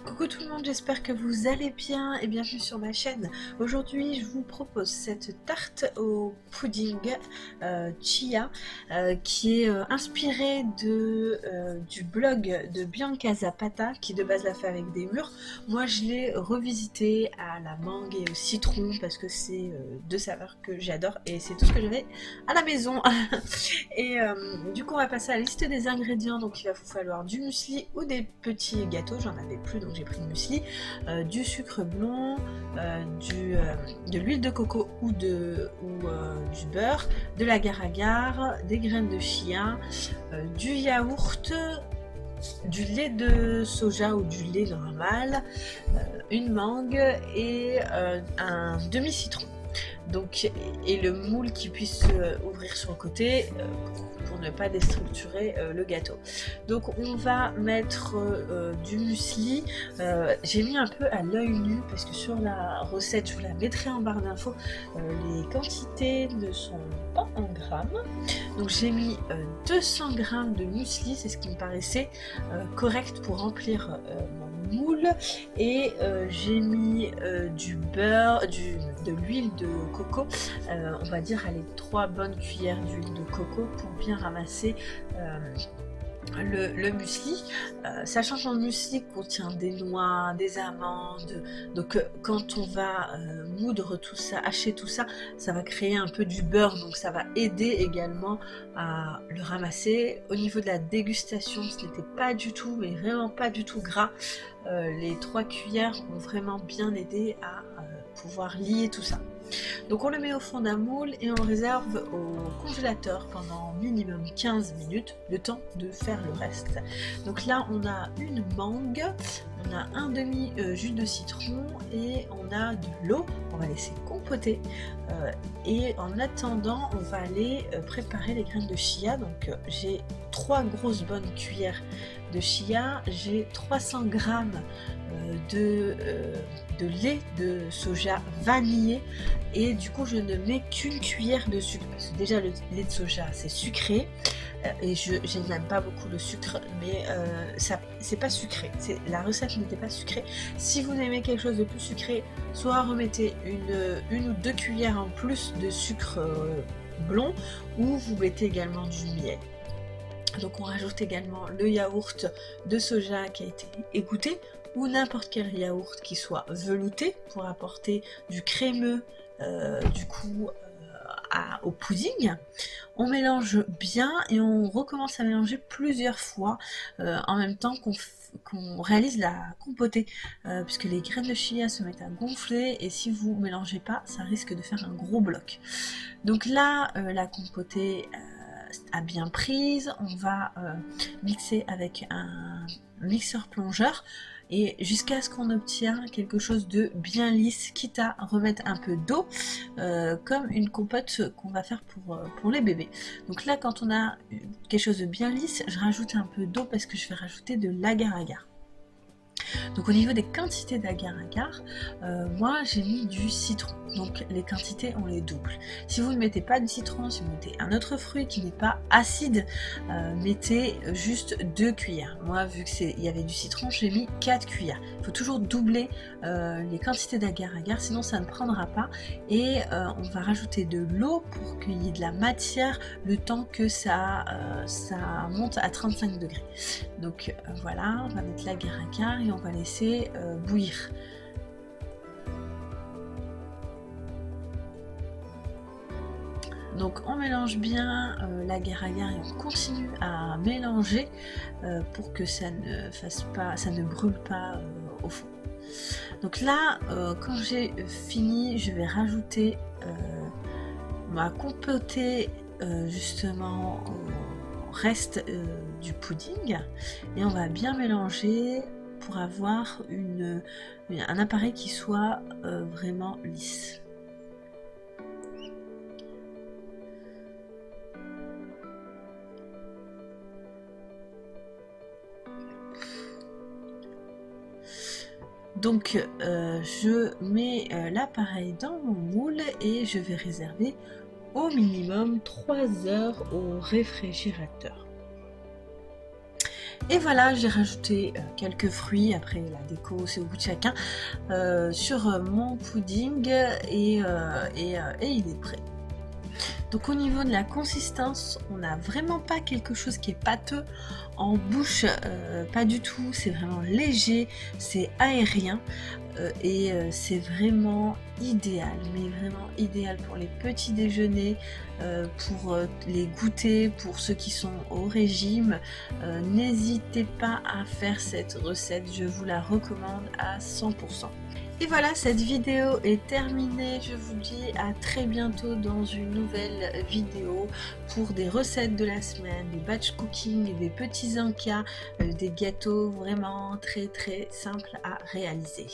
Coucou tout le monde, j'espère que vous allez bien et bienvenue sur ma chaîne. Aujourd'hui, je vous propose cette tarte au pudding chia qui est inspirée du blog de Bianca Zapata qui de base l'a fait avec des mûres. Moi, je l'ai revisité à la mangue et au citron parce que c'est deux saveurs que j'adore et c'est tout ce que j'avais à la maison. Et du coup, on va passer à la liste des ingrédients. Donc, il va vous falloir du muesli ou des petits gâteaux. J'en avais plus, donc j'ai pris le muesli, du sucre blond, de l'huile de coco ou du beurre, de l'agar-agar, des graines de chia, du yaourt, du lait de soja ou du lait normal, une mangue et un demi-citron. Donc, et le moule qui puisse ouvrir sur le côté pour ne pas déstructurer le gâteau. Donc on va mettre du muesli. J'ai mis un peu à l'œil nu parce que sur la recette, je vous la mettrai en barre d'infos, les quantités ne sont pas en grammes. Donc j'ai mis 200 grammes de muesli, c'est ce qui me paraissait correct pour remplir mon moule. Et j'ai mis du beurre, de l'huile de coco, on va dire allez 3 bonnes cuillères d'huile de coco pour bien ramasser le muesli, sachant que le muesli contient des noix, des amandes, donc quand on va moudre tout ça, hacher tout ça, ça va créer un peu du beurre, donc ça va aider également à le ramasser. Au niveau de la dégustation, ce n'était pas du tout, mais vraiment pas du tout gras. Les 3 cuillères ont vraiment bien aidé à pouvoir lier tout ça. Donc on le met au fond d'un moule et on le réserve au congélateur pendant minimum 15 minutes, le temps de faire le reste. Donc là on a une mangue, on a un demi jus de citron et on a de l'eau, on va laisser compoter. Et en attendant on va aller préparer les graines de chia. Donc j'ai 3 grosses bonnes cuillères de chia, j'ai 300 grammes de lait de soja vanillé et du coup je ne mets qu'une cuillère de sucre parce que déjà le lait de soja c'est sucré et je n'aime pas beaucoup le sucre, mais ça c'est pas sucré, la recette n'était pas sucrée. Si vous aimez quelque chose de plus sucré, soit remettez une ou 2 cuillères en plus de sucre blond ou vous mettez également du miel. Donc on rajoute également le yaourt de soja qui a été égoutté ou n'importe quel yaourt qui soit velouté pour apporter du crémeux du coup au pudding. On mélange bien et on recommence à mélanger plusieurs fois en même temps qu'on réalise la compotée puisque les graines de chia se mettent à gonfler et si vous mélangez pas ça risque de faire un gros bloc. Donc là la compotée a bien prise, on va mixer avec un mixeur plongeur et jusqu'à ce qu'on obtienne quelque chose de bien lisse, quitte à remettre un peu d'eau comme une compote qu'on va faire pour les bébés. Donc là quand on a quelque chose de bien lisse, je rajoute un peu d'eau parce que je vais rajouter de l'agar-agar. Donc au niveau des quantités d'agar-agar, moi j'ai mis du citron, donc les quantités on les double. Si vous ne mettez pas de citron, si vous mettez un autre fruit qui n'est pas acide, mettez juste 2 cuillères. Moi vu qu'il y avait du citron, j'ai mis 4 cuillères. Il faut toujours doubler les quantités d'agar-agar, sinon ça ne prendra pas. Et on va rajouter de l'eau pour qu'il y ait de la matière le temps que ça monte à 35 degrés. Donc voilà, on va mettre l'agar-agar et on va laisser bouillir. Donc on mélange bien l'agar-agar et on continue à mélanger pour que ça ne brûle pas au fond. Donc là, quand j'ai fini, je vais rajouter ma compotée justement au reste du pudding et on va bien mélanger pour avoir un appareil qui soit vraiment lisse. Donc je mets l'appareil dans mon moule et je vais réserver au minimum 3 heures au réfrigérateur. Et voilà, j'ai rajouté quelques fruits, après la déco c'est au goût de chacun, sur mon pudding et il est prêt. Donc au niveau de la consistance, on n'a vraiment pas quelque chose qui est pâteux en bouche, pas du tout, c'est vraiment léger, c'est aérien c'est vraiment idéal, mais vraiment idéal pour les petits déjeuners, pour les goûters, pour ceux qui sont au régime. N'hésitez pas à faire cette recette, je vous la recommande à 100%. Et voilà, cette vidéo est terminée. Je vous dis à très bientôt dans une nouvelle vidéo pour des recettes de la semaine, des batch cooking, des petits encas, des gâteaux vraiment très très simples à réaliser.